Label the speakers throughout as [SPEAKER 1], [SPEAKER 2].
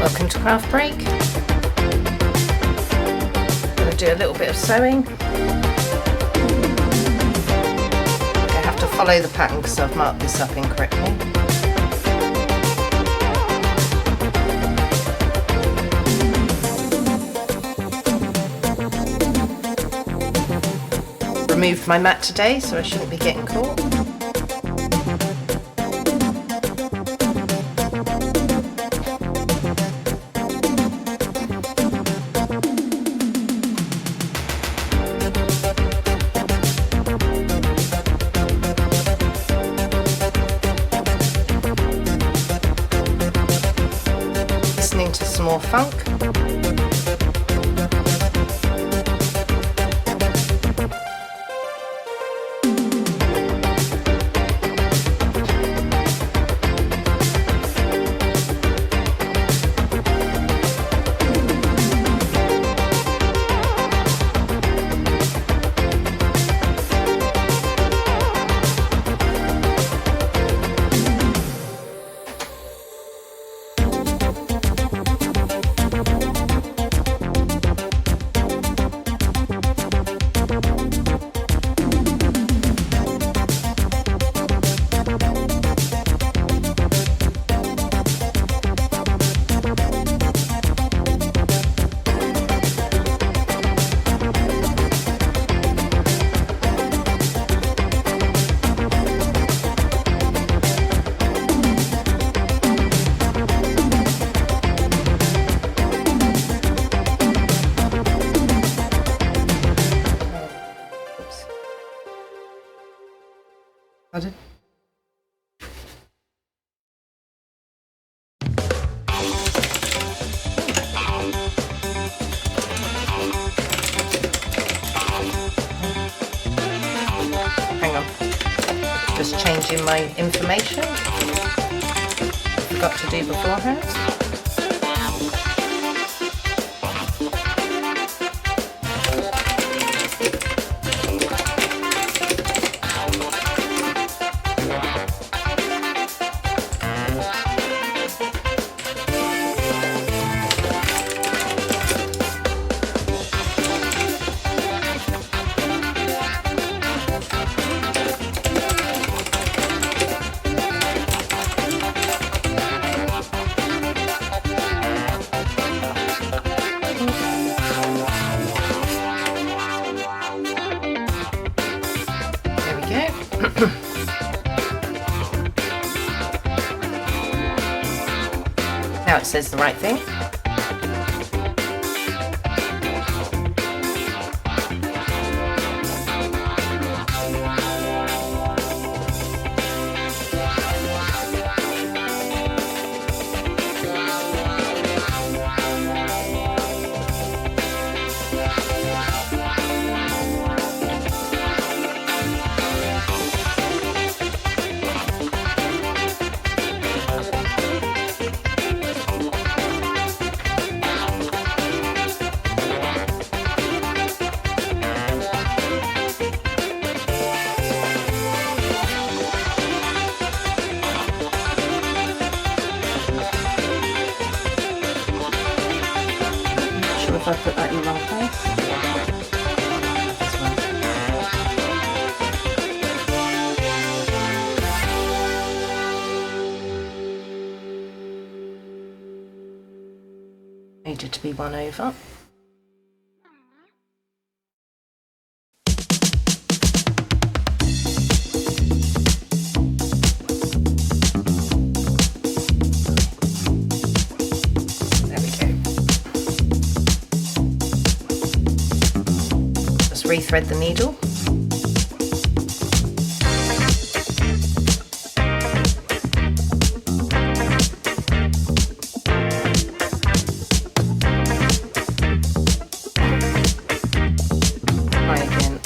[SPEAKER 1] Welcome to CraftBreak. I'm going to do a little bit of sewing. I have to follow the pattern because I've marked this up incorrectly. Removed my mat today, so I shouldn't be getting caught. Listening to some more funk. Pardon? Hang on. Just changing my information. Forgot to do beforehand. Now it says the right thing. If I put that in the wrong place. Needed to be one over. Rethread the needle. Try again.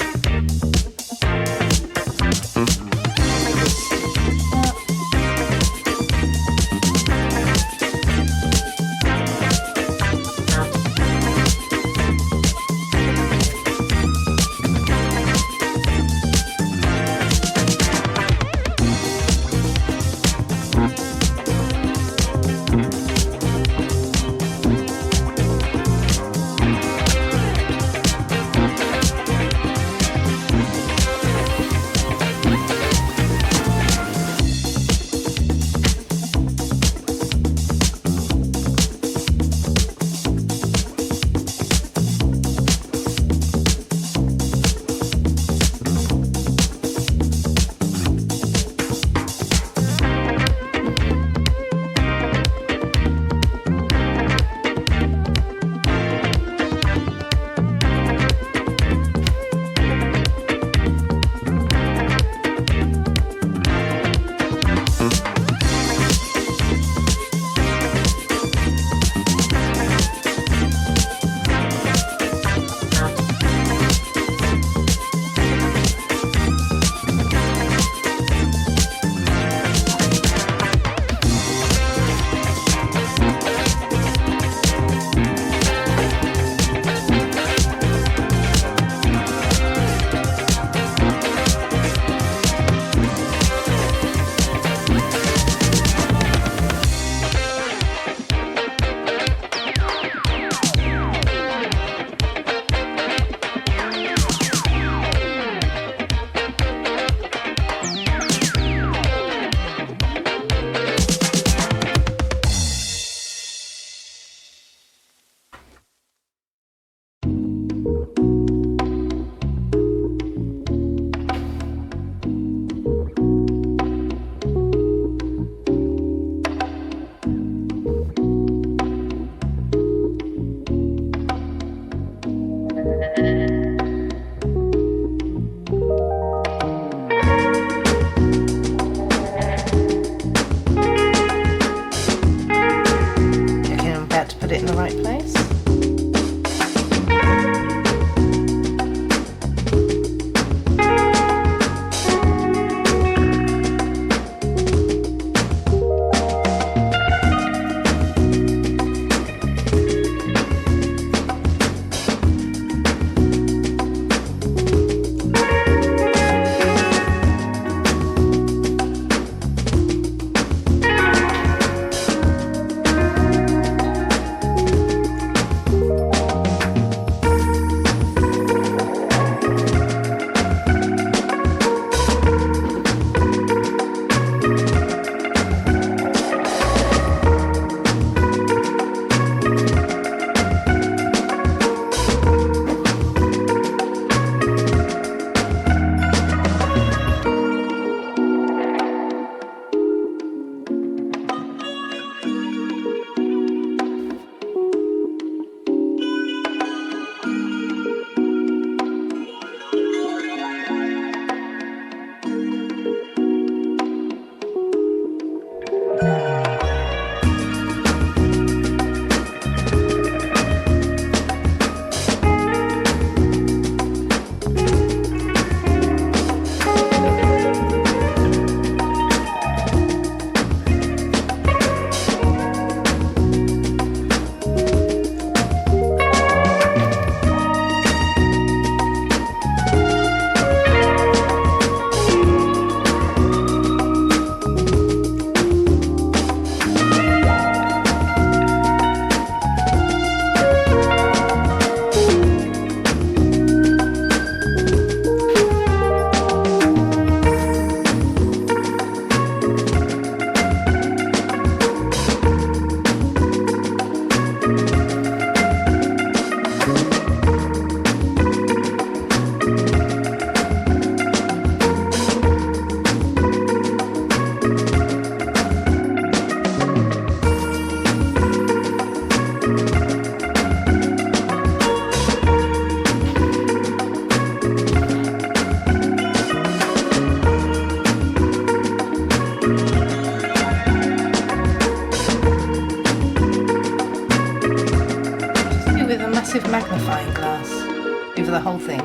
[SPEAKER 1] over the whole thing.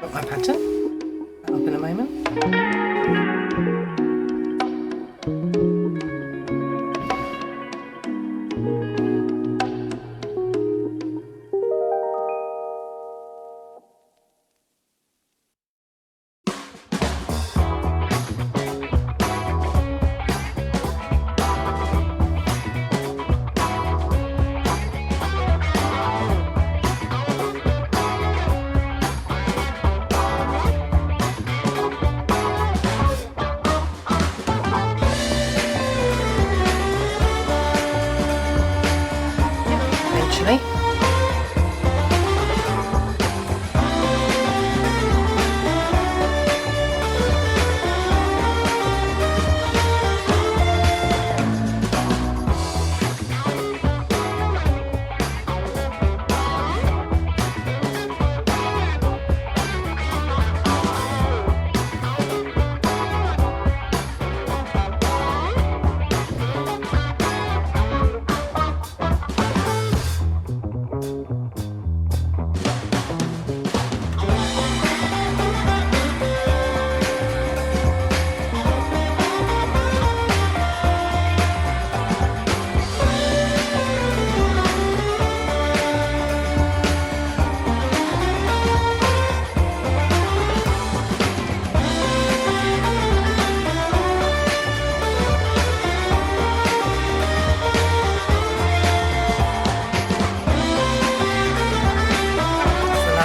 [SPEAKER 1] Got my pattern. That'll up in a moment. Eventually.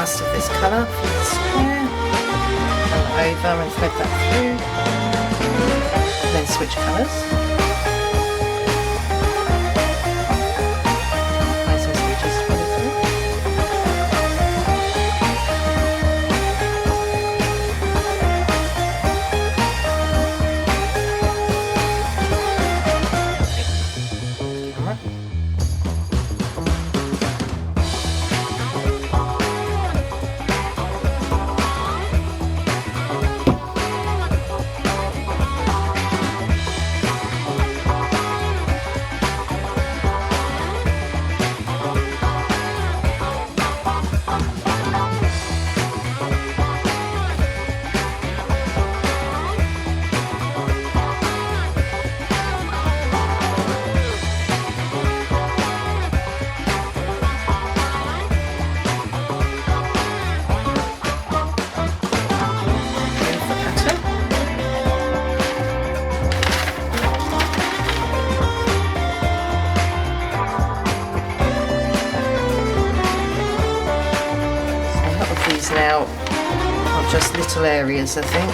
[SPEAKER 1] Of this colour for the square, and over and thread that through, and then switch colours. Nice and switches thread it through. Camera. Now, not just little areas, I think.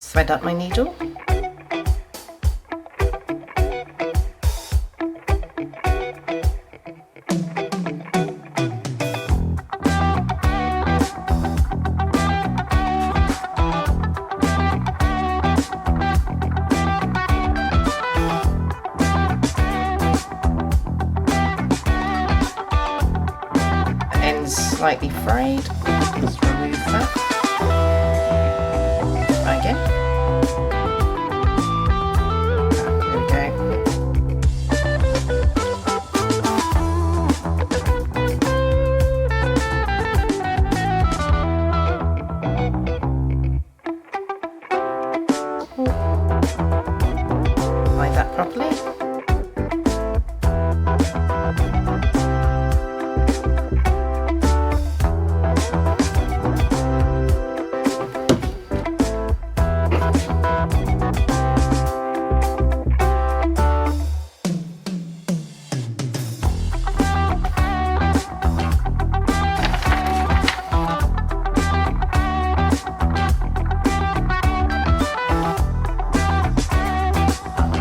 [SPEAKER 1] Thread up my needle. Slightly frayed. Let's remove that. Try again. There we go. Apply that properly.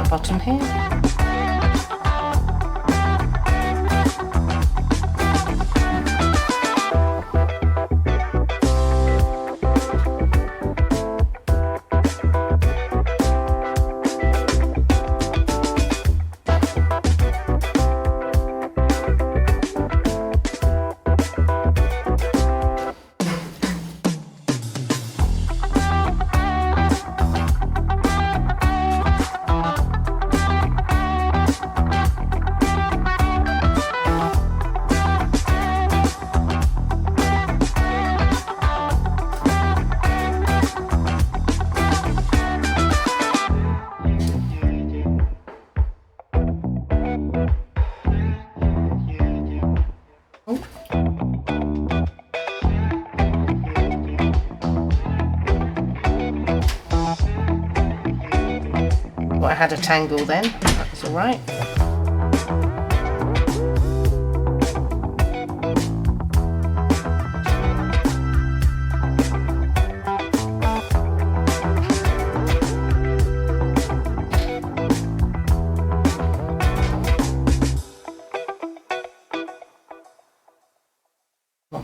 [SPEAKER 1] Bottom here. Well, I had a tangle then, that was alright.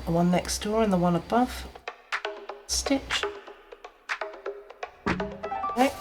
[SPEAKER 1] The one next door and the one above. Stitch. Okay.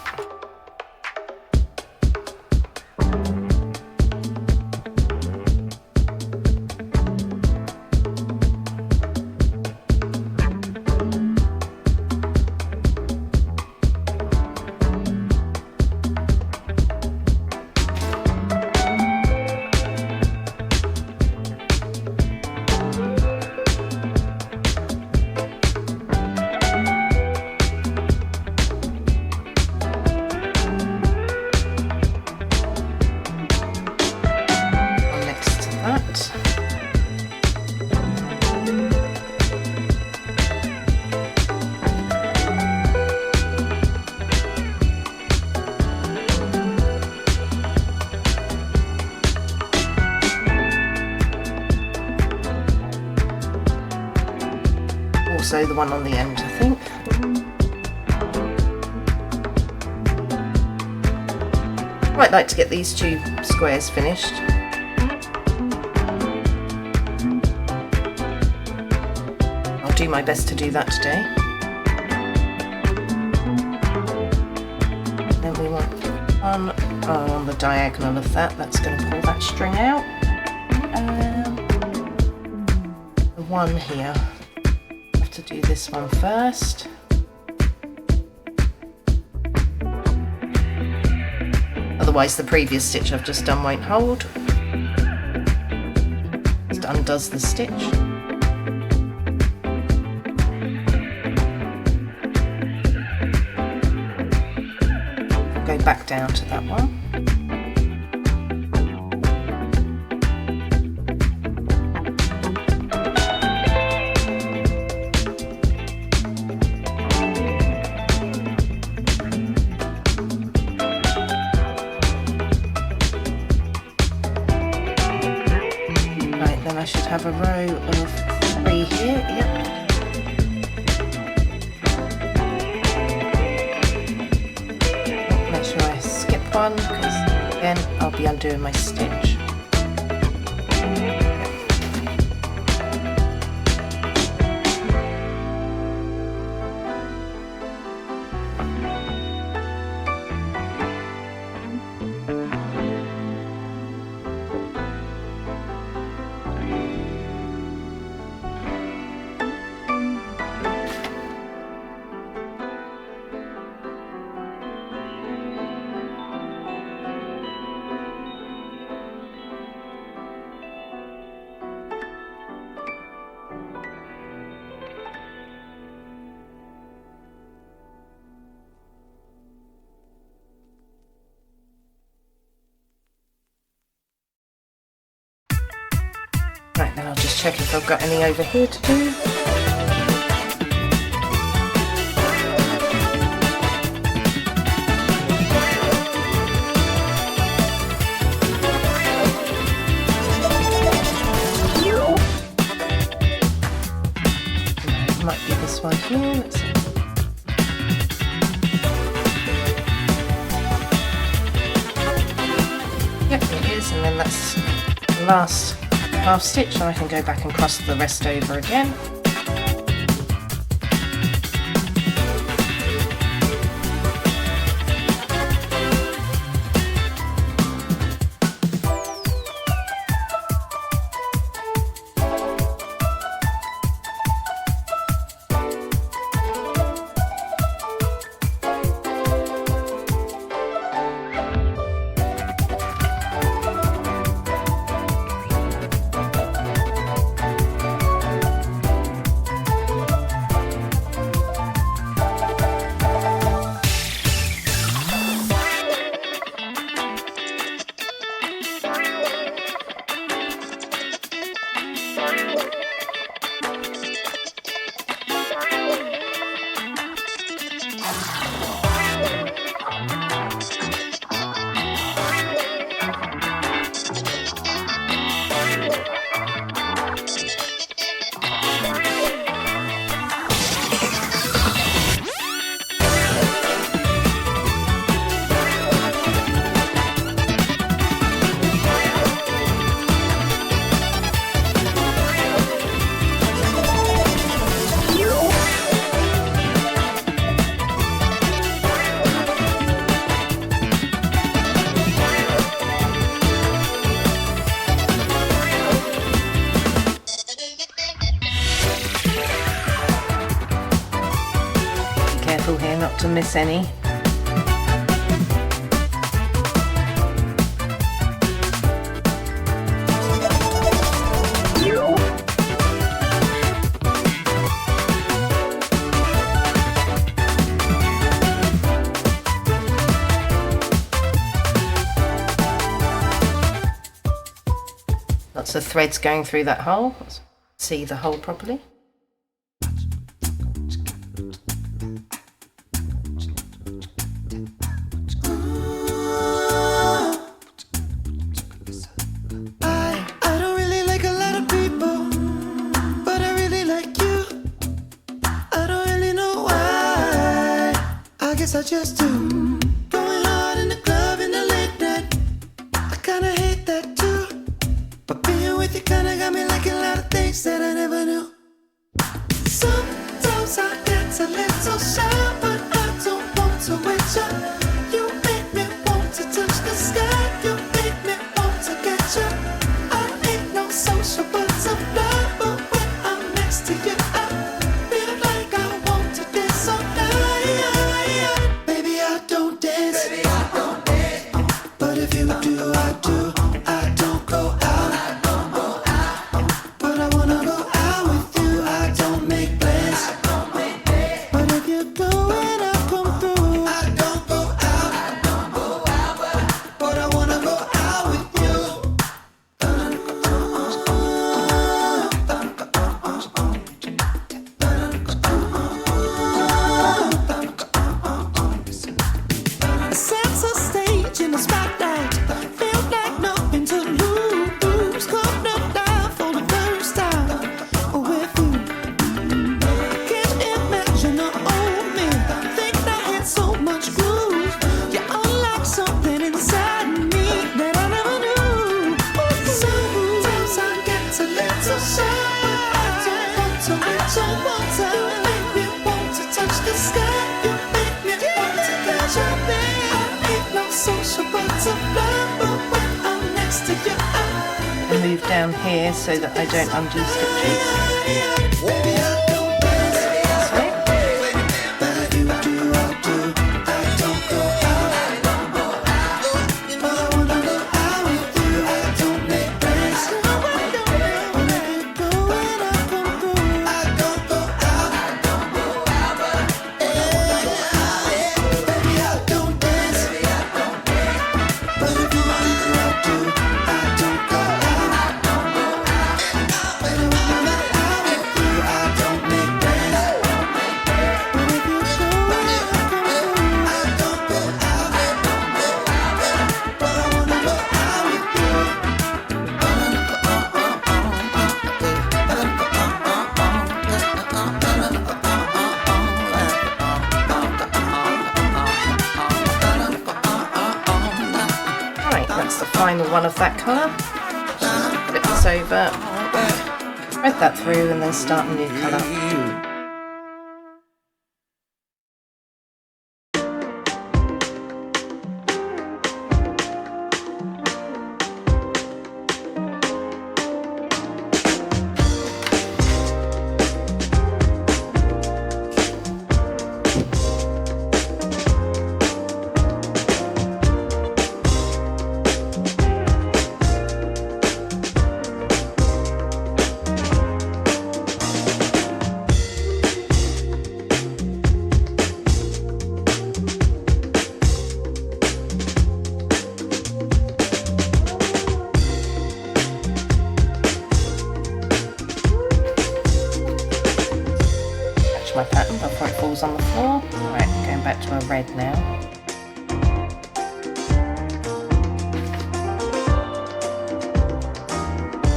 [SPEAKER 1] Also the one on the end, I think. Quite like to get these two squares finished. I'll do my best to do that today. Then we want one on the diagonal of that. That's going to pull that string out. The one here. To do this one first. Otherwise the previous stitch I've just done won't hold. Just undoes the stitch. Go back down to that one. Then I should have a row of 3 here, yep. Make sure I skip one, because again I'll be undoing my stitch. Right, then I'll just check if I've got any over here to do. It might be this one here. Let's see. Yep, it is, and then that's the last half stitch, and I can go back and cross the rest over again. to miss any. Lots of threads going through that hole. Let's see the hole properly.
[SPEAKER 2] I don't really like a lot of people, but I really like you. I don't really know why, I guess I just do. Going hard in the club in the late night, I kinda hate that too. But being with you kinda got me liking a lot of things that I never knew. Sometimes I get a little shy, but I don't want to wait you. You make me want to touch the sky. You make me want to get you. I ain't no social butterfly, but when I'm next to you, I feel like I want to dance all night. Baby, I don't dance. But if you do, I do. I don't go out. But I wanna go out with you. I don't make plans. But if you go and I come through, I don't go out. But I wanna go out with you. A sense of stage in the spotlight. Feel like nothing to lose. Come up down for the first time with you. Can't imagine the old me. Think I had so much groove. You unlock something inside me that I never knew. Sometimes I get a little shy, but I don't want to wait so long. You make me want to touch the sky. You make me want to catch your thing. I ain't no social butterfly, but when I'm next to you,
[SPEAKER 1] And move down here so that I don't undo stitches.
[SPEAKER 2] baby, I don't dance.
[SPEAKER 1] So,
[SPEAKER 2] But if you do, I do. I don't go out. But I wanna go out with you. I don't make plans. But if you go and I come through, I don't go out. Baby, I don't dance. But if you do, I do. I don't go out. But I wanna go out with you. I don't make plans. But if you go and I come through, I don't go out. But I wanna go out with you.
[SPEAKER 1] right, that's the final one of that colour. Flip this over, thread that through, and then start a new colour. My pattern before it falls on the floor. Right, going back to a red now.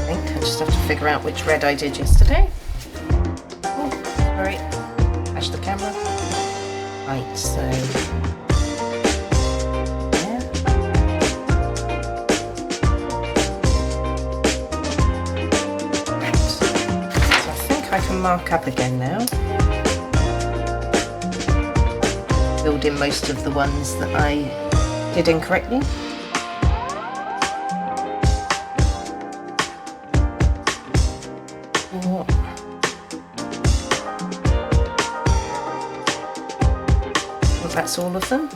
[SPEAKER 1] I think I just have to figure out which red I did yesterday. Oh, sorry, flash the camera. Right, so there. Right. So I think I can mark up again now. Filled in most of the ones that I did incorrectly. that's all of them.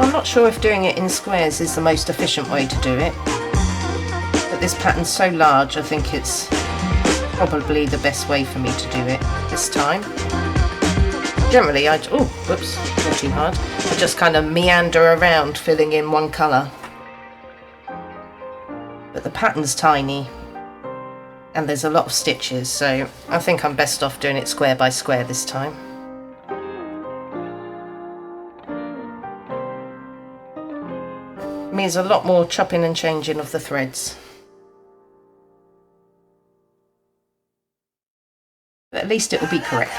[SPEAKER 1] I'm not sure if doing it in squares is the most efficient way to do it, but this pattern's so large I think it's probably the best way for me to do it this time. Generally I just kind of meander around filling in one colour, but the pattern's tiny and there's a lot of stitches, so I think I'm best off doing it square by square this time. Means a lot more chopping and changing of the threads. But at least it will be correct.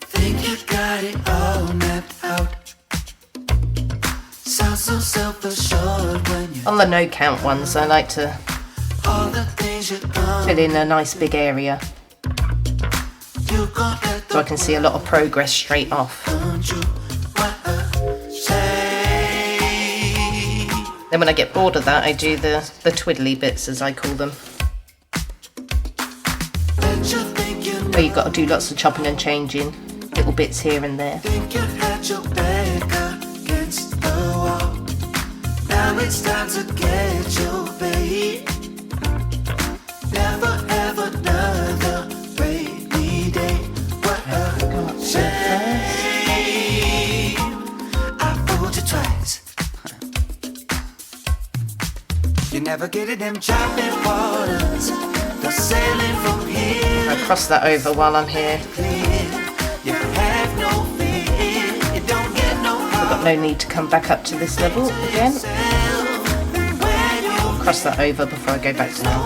[SPEAKER 2] Think you got it all mapped out. Sound so self-assured when you
[SPEAKER 1] On the no count ones I like to
[SPEAKER 2] all the things you
[SPEAKER 1] fill in a nice big area, so I can see a lot of progress straight off. Then when I get bored of that I do the twiddly bits, as I call them, where you've got to do lots of chopping and changing, little bits here and there.
[SPEAKER 2] Now it's time to get your babe. Never ever another rainy day. What a shame. I fooled you twice. You never get it, them chopping waters. The sailing from here.
[SPEAKER 1] I cross that over while I'm here.
[SPEAKER 2] You have no fear. You don't get no harm.
[SPEAKER 1] I've got no need to come back up to this level again. Cross that over before I go back down.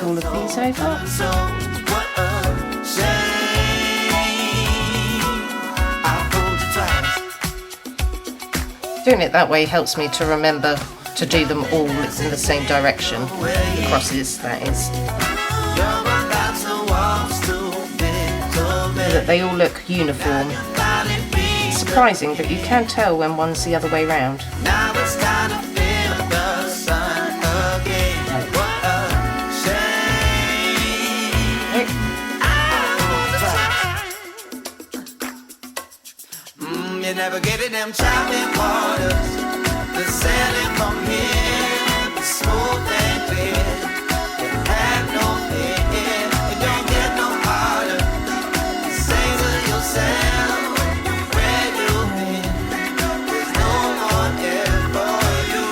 [SPEAKER 1] All of these over. Doing it that way helps me to remember to do them all in the same direction. The crosses, that is. So that they all look uniform. It's surprising, but you can tell when one's the other way round.
[SPEAKER 2] You never get it, them chopping waters. The sailing from here, the smooth and clear. You have no fear, you don't get no harder. You say to yourself, where you've been, there's no more here for you.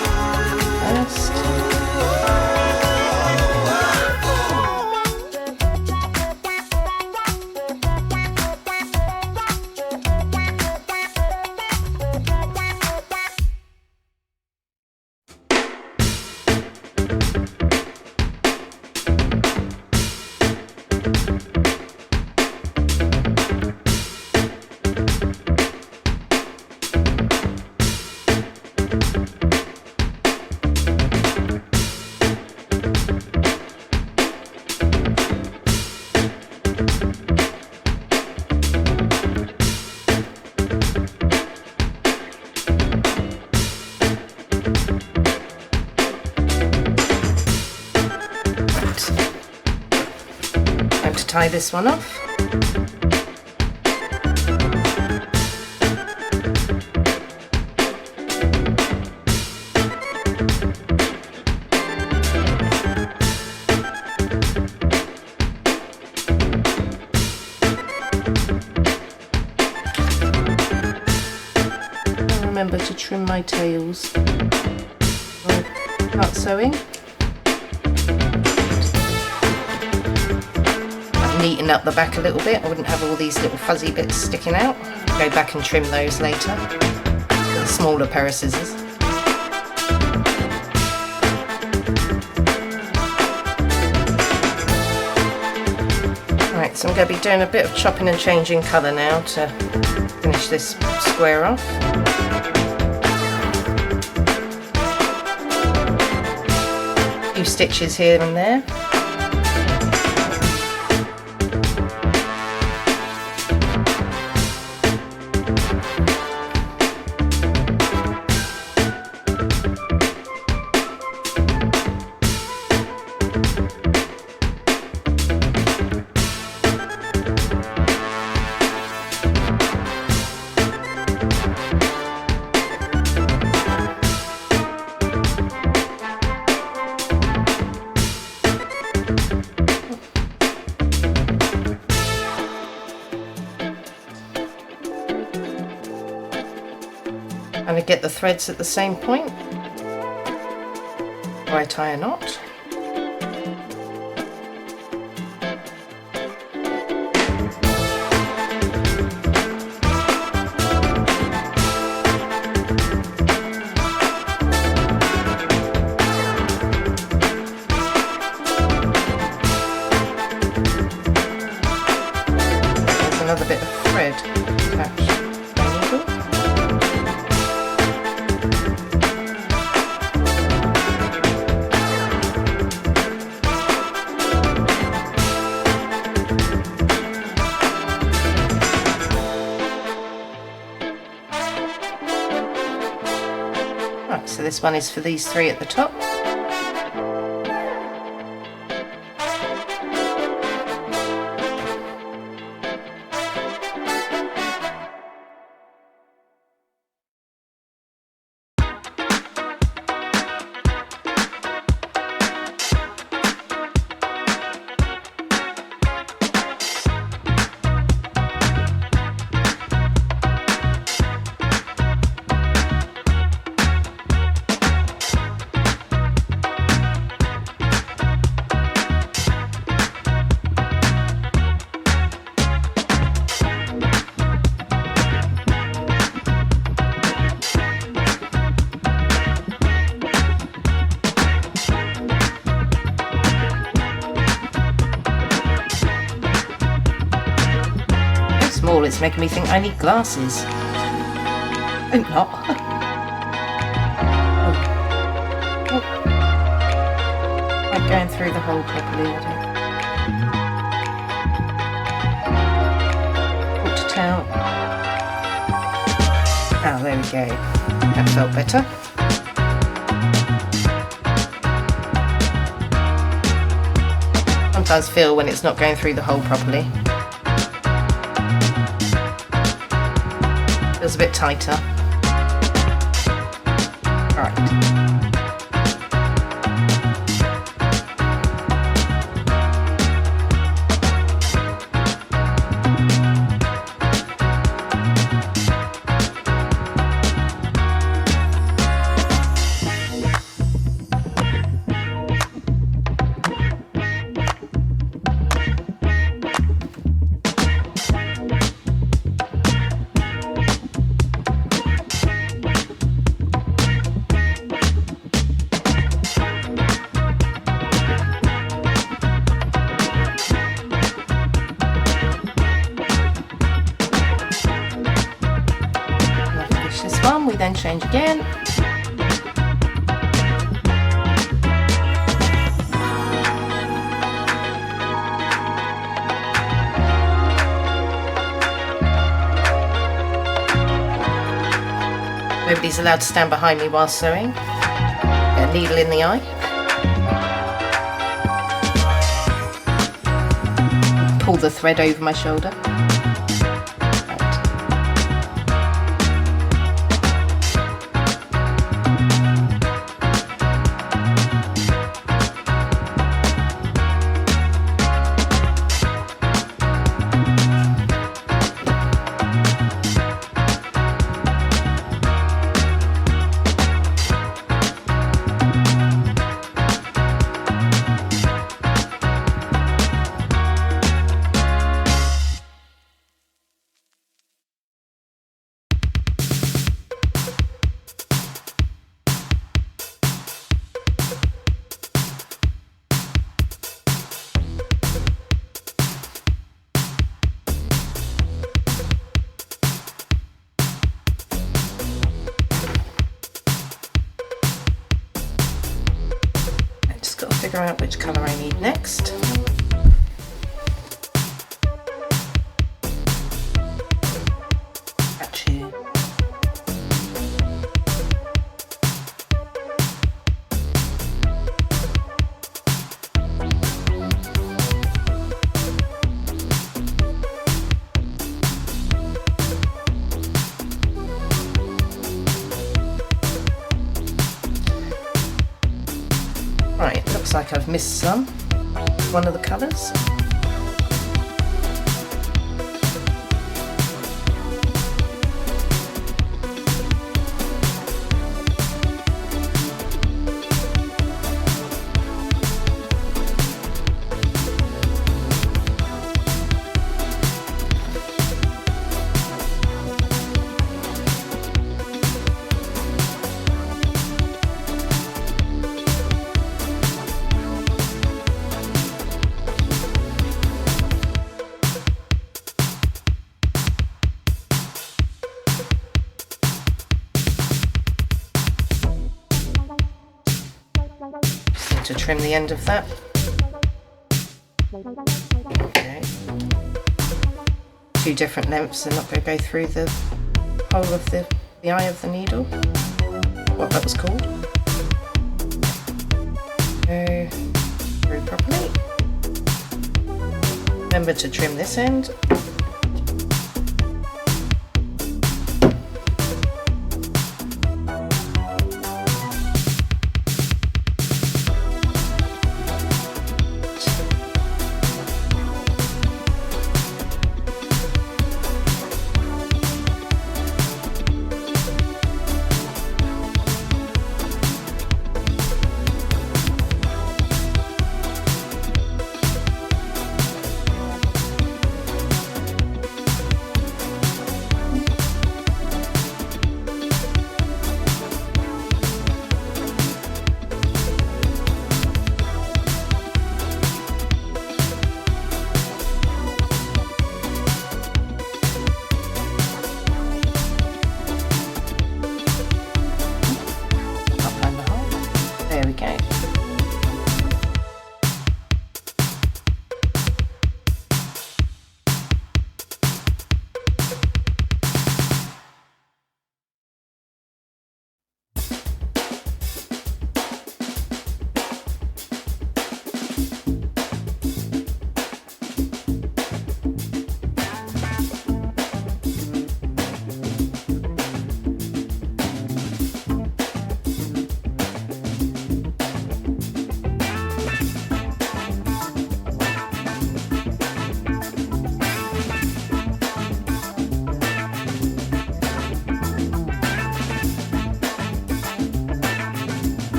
[SPEAKER 1] Time to tie this one off. Remember to trim my tails while I start sewing. I've neatened up the back a little bit. I wouldn't have all these little fuzzy bits sticking out. Go back and trim those later with a smaller pair of scissors. Right, so I'm going to be doing a bit of chopping and changing colour now to finish this square off. A few stitches here and there. And I get the threads at the same point where I tie a knot. There's another bit of thread attached. So this one is for these three at the top. It's making me think I need glasses. Hope not. I'm going through the hole properly. Put it out. Oh, there we go. That felt better. Sometimes feel when it's not going through the hole properly. Feels a bit tighter. All right. We then change again. Nobody's allowed to stand behind me while sewing. Get a needle in the eye. pull the thread over my shoulder. Figure out which colour I need next. Patch here. Right, looks like I've missed one of the colours. To trim the end of that. Okay. Two different lengths, they're not going to go through the hole of the eye of the needle, what that was called. Go through properly. Remember to trim this end.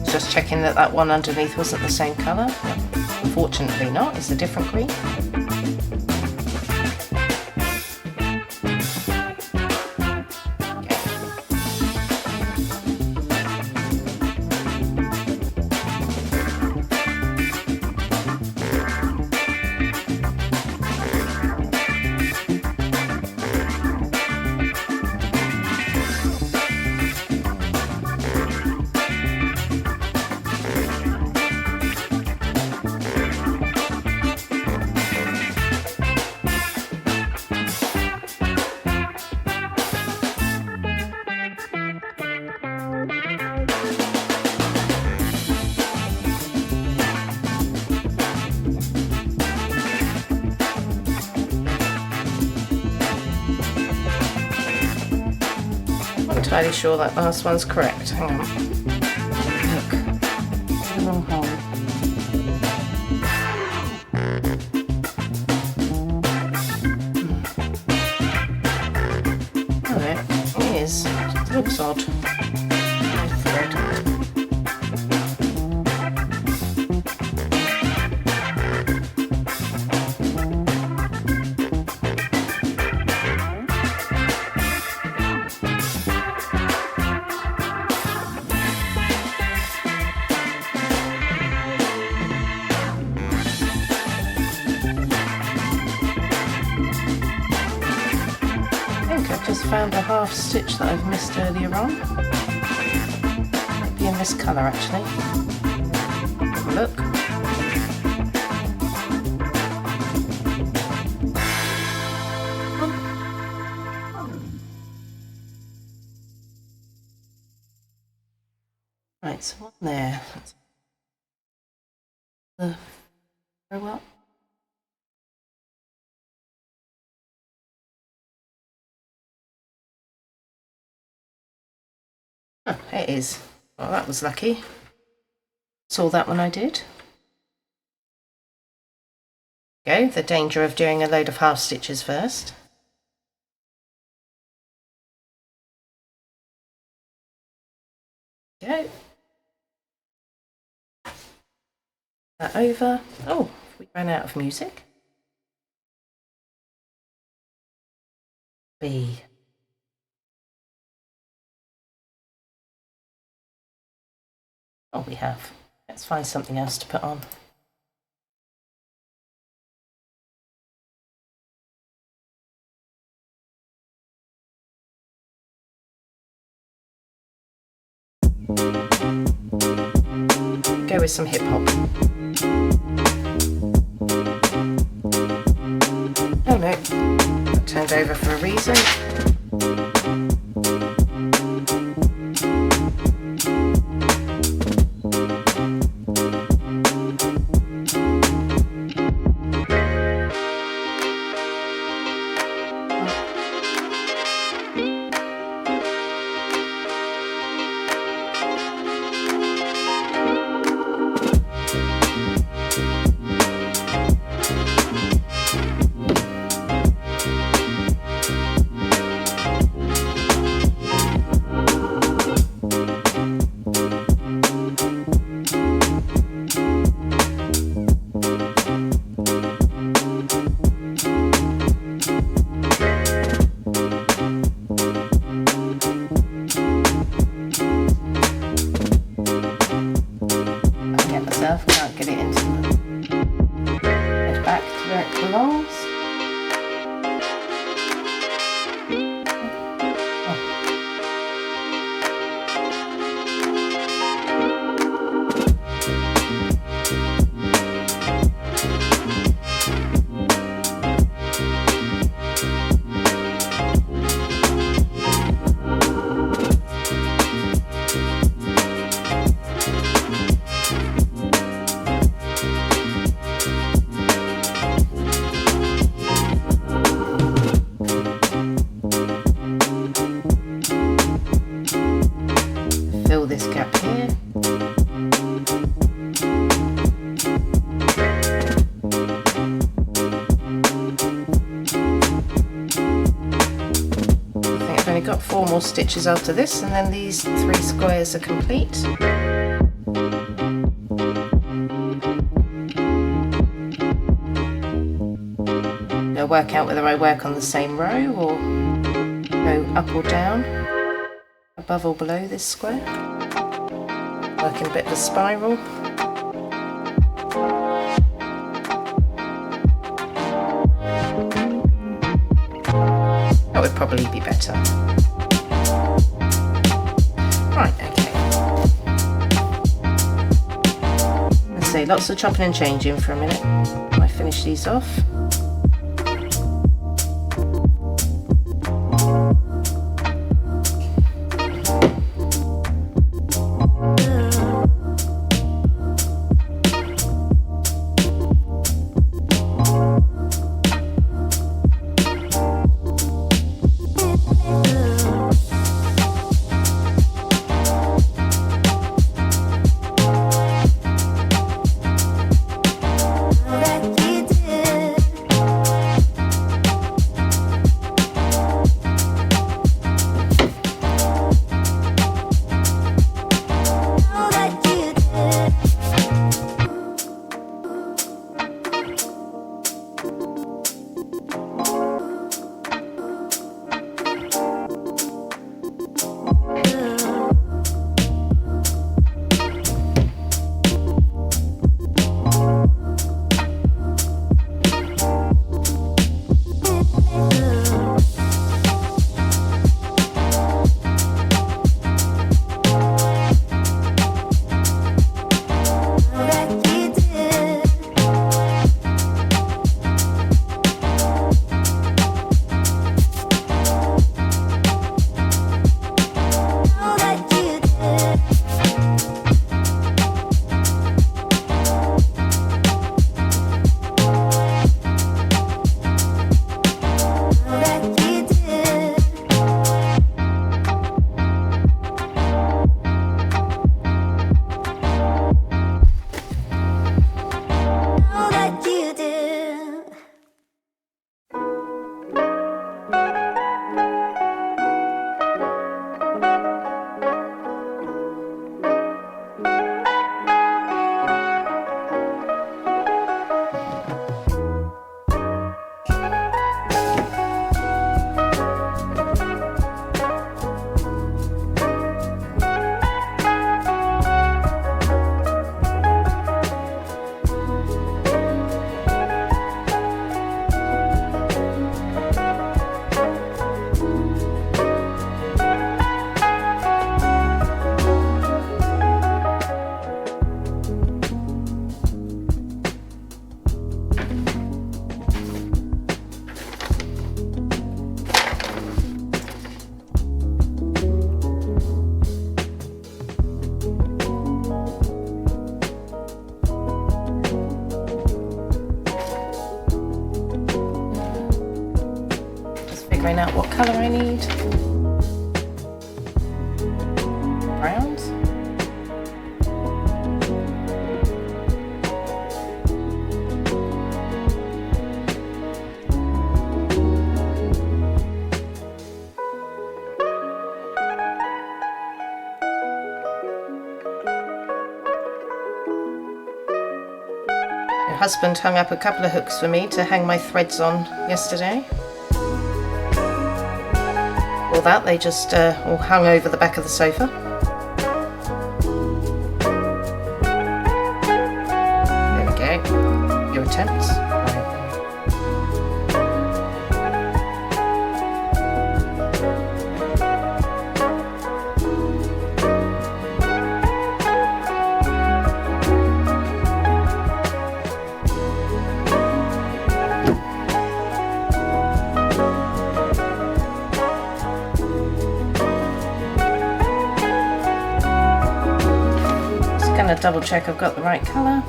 [SPEAKER 1] Just checking that that one underneath wasn't the same colour. Unfortunately not, it's a different green. fairly sure that last one's correct. Hang on. Look. The wrong hole. Oh, it is. It looks odd. Thread. Found a half stitch that I've missed earlier on. Might be in this colour actually. Have a look. Right, so one there. Very well. Oh, it is. Well, that was lucky. Saw that one I did. Go, the danger of doing a load of half stitches first. Go. That over. Oh, we ran out of music. B. Oh, we have. Let's find something else to put on. Go with some hip hop. Oh no, that turned over for a reason. Can't get it into the head back to where it belongs. Fill this gap here. I think I've only got 4 more stitches after this, and then these 3 squares are complete. I'll work out whether I work on the same row or go up or down, above or below this square. Working a bit of a spiral. That would probably be better. Right, okay. Let's say lots of chopping and changing for a minute while I finish these off. figuring out what colour I need. Browns. My husband hung up a couple of hooks for me to hang my threads on yesterday. Or that, they just all hung over the back of the sofa. There we go. Your attempts. Gonna double check I've got the right colour.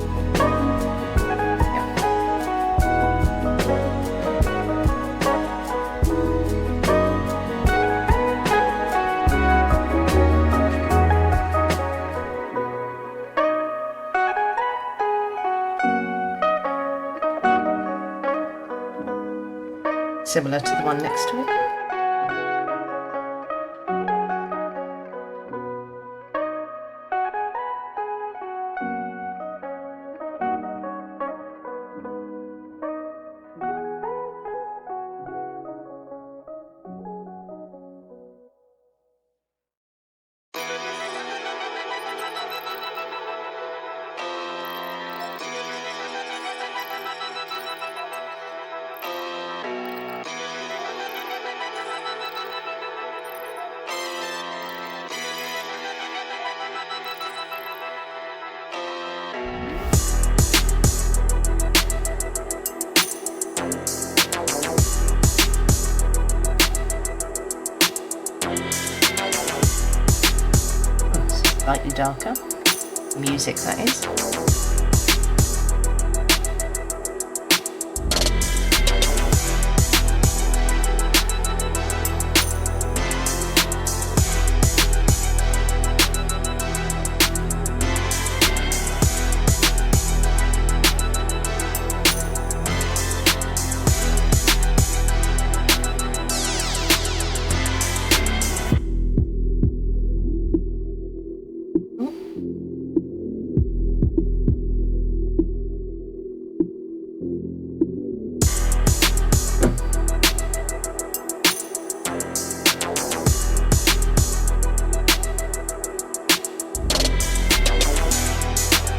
[SPEAKER 1] Similar to the one next to it. Slightly darker. Music, that is.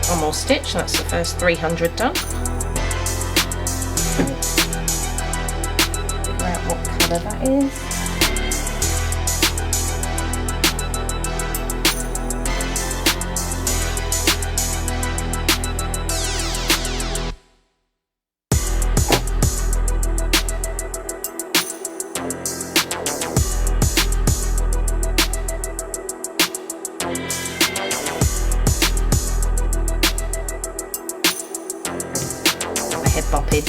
[SPEAKER 1] One more stitch, that's the first 300 done. Figure out what colour that is. Head bopping.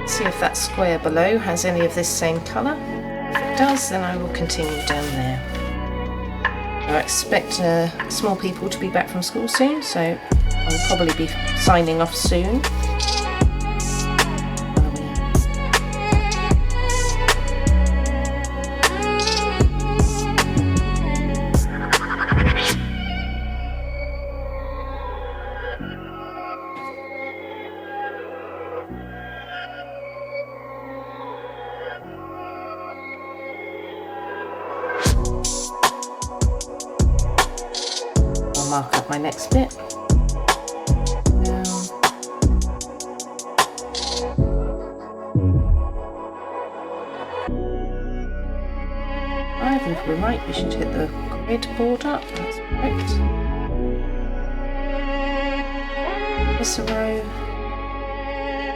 [SPEAKER 1] See if that square below has any of this same colour. If it does, then I will continue down there. I expect small people to be back from school soon, so I'll probably be signing off soon. Mark up my next bit. If we're right, we should hit the grid border. That's correct. This row.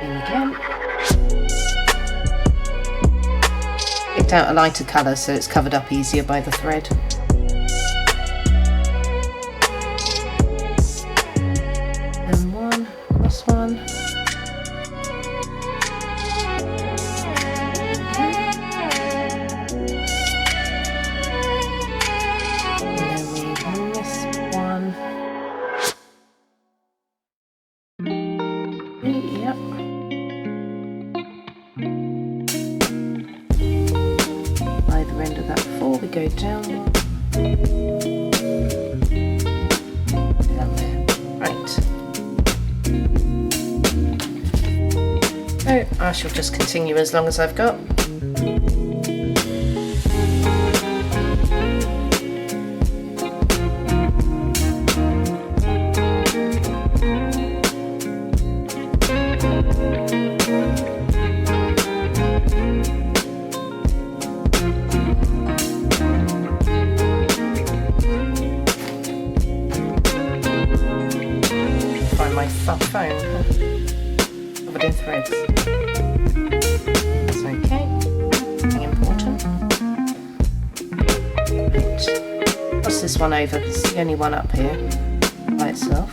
[SPEAKER 1] And again. Picked out a lighter colour so it's covered up easier by the thread. Go down there. Right. So I shall just continue as long as I've got. My phone covered in threads. That's okay. Nothing important. Right. Cross this one over because it's the only one up here by itself.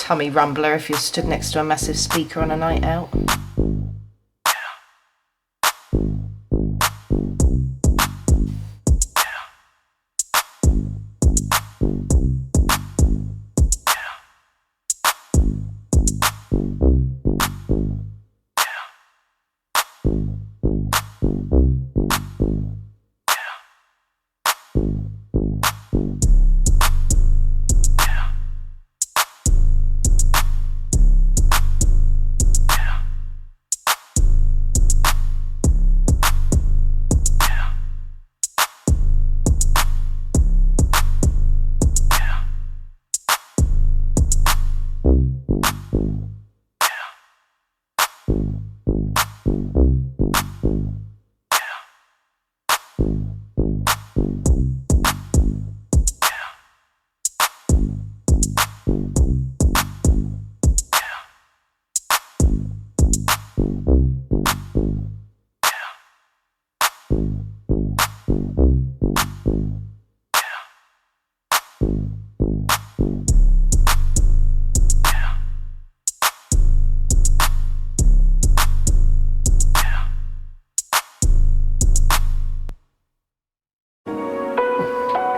[SPEAKER 1] tummy rumbler if you're stood next to a massive speaker on a night out.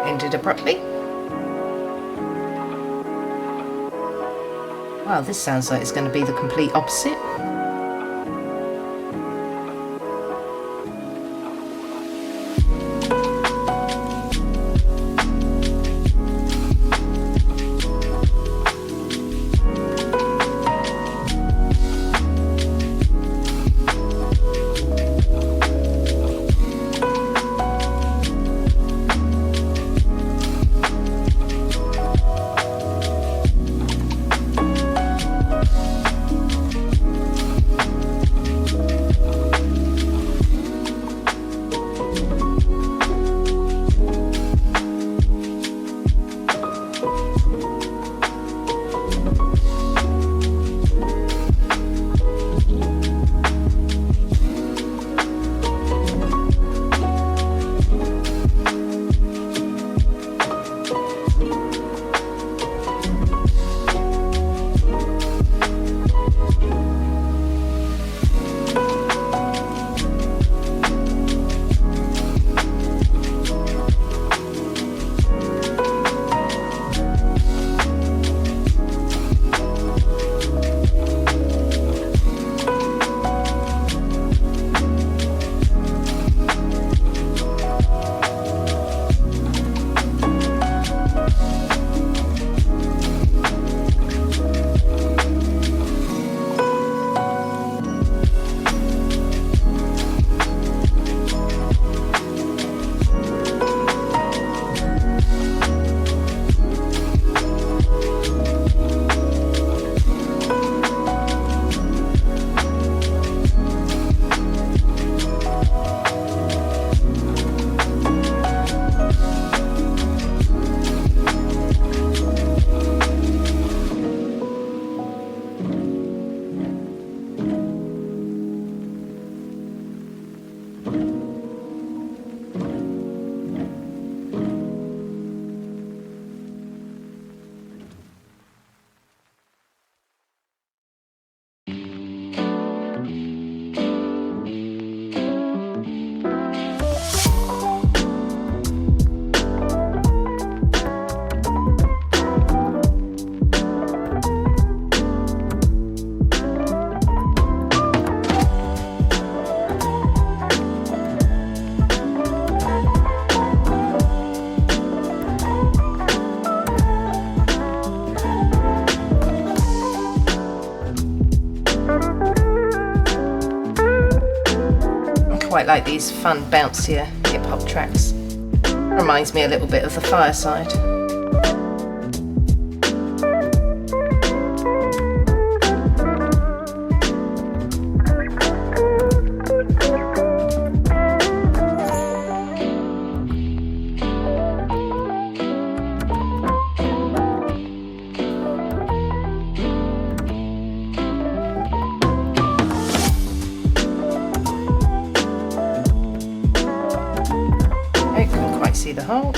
[SPEAKER 1] Ended abruptly. Wow, this sounds like it's going to be the complete opposite. Quite like these fun bouncier hip hop tracks. Reminds me a little bit of the Fireside. See the hole.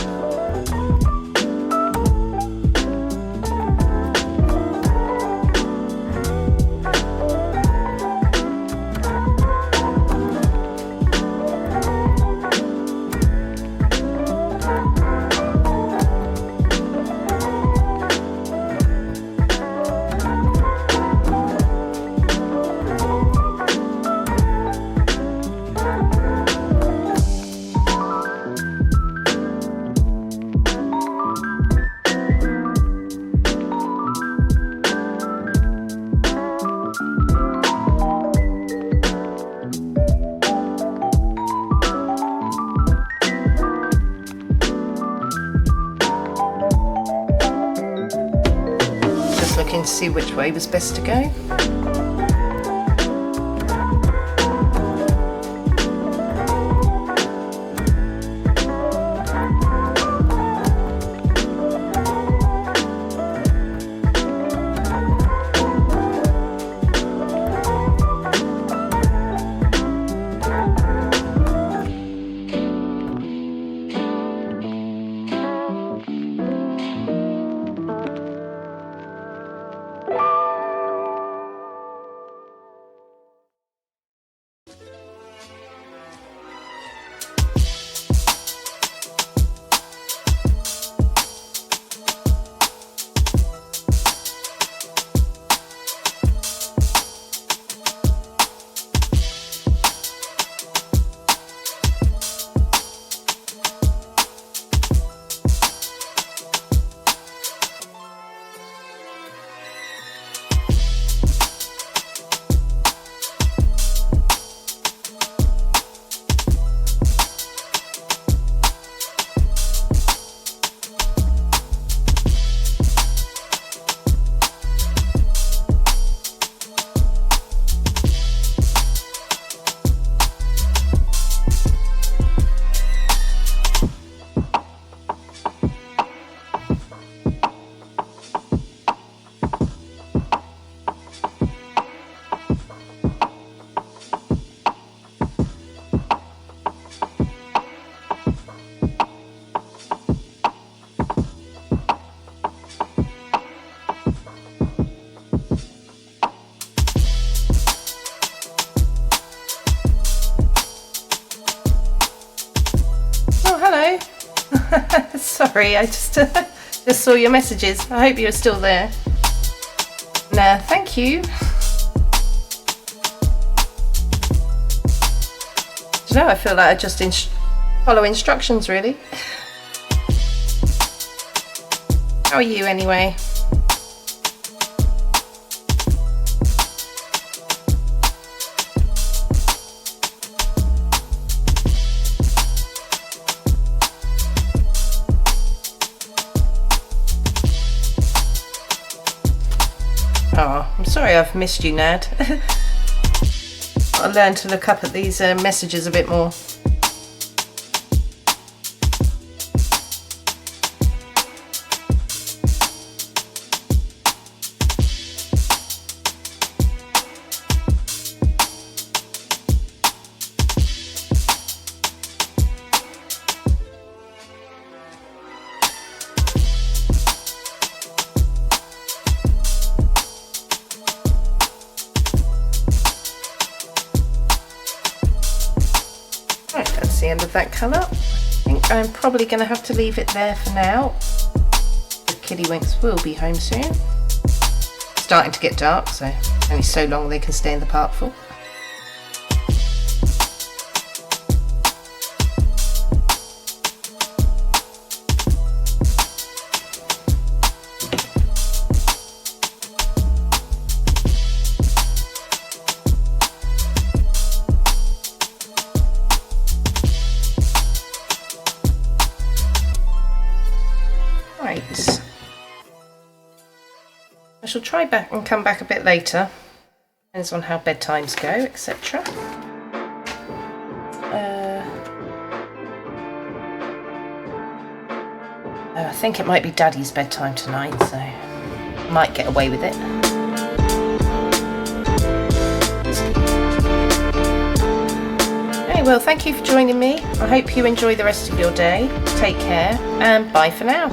[SPEAKER 1] to see which way was best to go. Sorry, I just saw your messages. I hope you're still there. Nah, thank you. Do you know, I feel like I just follow instructions, really. How are you anyway? Oh, I'm sorry I've missed you, Nad. I'll learn to look up at these messages a bit more. That's the end of that colour. I think I'm probably going to have to leave it there for now. The kiddywinks will be home soon. It's starting to get dark, so only so long they can stay in the park for. Right, I shall try back and come back a bit later. Depends on how bedtimes go, etc. I think it might be Daddy's bedtime tonight, so I might get away with it. Okay, well, thank you for joining me. I hope you enjoy the rest of your day. Take care, and bye for now.